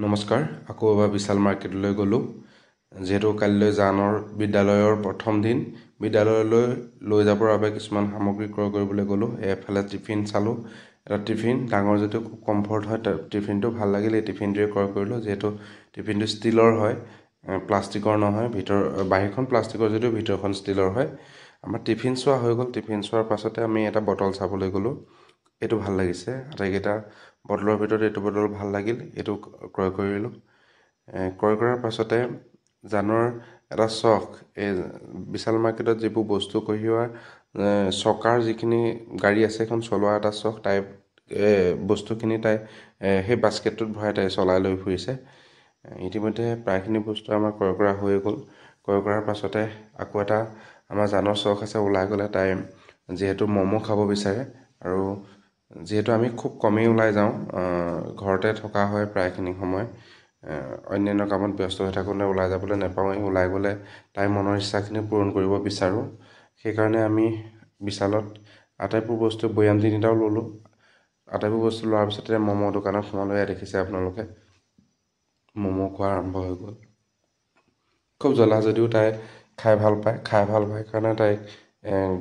নমস্কাৰ আকৌ এবাৰ বিশাল মাৰ্কেটলৈ গ'লোঁ যেহেতু কাইলৈ জানৰ বিদ্যালয়ৰ প্ৰথম দিন বিদ্যালয়লৈ লৈ যাবৰ বাবে কিছুমান সামগ্ৰী ক্ৰয় কৰিবলৈ গ'লোঁ এফালে টিফিন চালোঁ এটা টিফিন ডাঙৰ যিটো খুব কমফৰ্ট হয় টিফিনটো ভাল লাগিল এই টিফিনটোৱে ক্ৰয় কৰিলোঁ যিহেতু টিফিনটো ষ্টীলৰ হয় প্লাষ্টিকৰ নহয় বাহিৰখন প্লাষ্টিকৰ যদিও ভিতৰখন ষ্টীলৰ হয় আমাৰ টিফিন চোৱা হৈ গ'ল টিফিন চোৱাৰ পাছতে আমি এটা বটল চাবলৈ গ'লোঁ এইটো ভাল লাগিছে আটাইকেইটা বটলৰ ভিতৰত এইটো বটল ভাল লাগিল এইটো ক্ৰয় কৰিলোঁ ক্ৰয় কৰাৰ পাছতে জানৰ এটা চখ এই বিশাল মাৰ্কেটত যিবোৰ বস্তু কঢ়িওৱা চকাৰ যিখিনি গাড়ী আছে এখন চলোৱা এটা চখ তাই বস্তুখিনি তাই সেই বাস্কেটটোত ভৰাই তাই চলাই লৈ ফুৰিছে ইতিমধ্যে প্ৰায়খিনি বস্তু আমাৰ ক্ৰয় কৰা হৈ গ'ল ক্ৰয় কৰাৰ পাছতে আকৌ এটা আমাৰ জানৰ চখ আছে ওলাই গ'লে তাই যিহেতু ম'ম' খাব বিচাৰে আৰু যিহেতু আমি খুব কমেই ওলাই যাওঁ ঘৰতে থকা হয় প্ৰায়খিনি সময় অন্যান্য কামত ব্যস্ত হৈ থাকোঁতে ওলাই যাবলৈ নাপাওঁৱেই ওলাই গ'লে তাইৰ মনৰ ইচ্ছাখিনি পূৰণ কৰিব বিচাৰোঁ সেইকাৰণে আমি বিশালত আটাইবোৰ বস্তু বৈয়াম তিনিটাও ল'লোঁ আটাইবোৰ বস্তু লোৱাৰ পিছতে ম'ম' দোকানত সোমালোঁ এয়া দেখিছে আপোনালোকে ম'ম' খোৱা আৰম্ভ হৈ গ'ল খুব জ্বলা যদিও তাই খাই ভাল পায় কাৰণে তাইক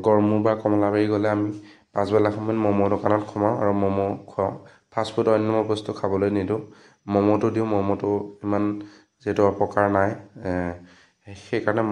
গড়মূৰ বা কমলাবাৰী গ'লে আমি পাছবেলা সময়ত ম'ম' দোকানত সোমাওঁ আৰু ম'ম' খুৱাওঁ ফাষ্টফুড অন্য বস্তু খাবলৈ নিদিওঁ ম'ম'টো দিওঁ ম'ম'টো ইমান যিহেতু অপকাৰ নাই সেইকাৰণে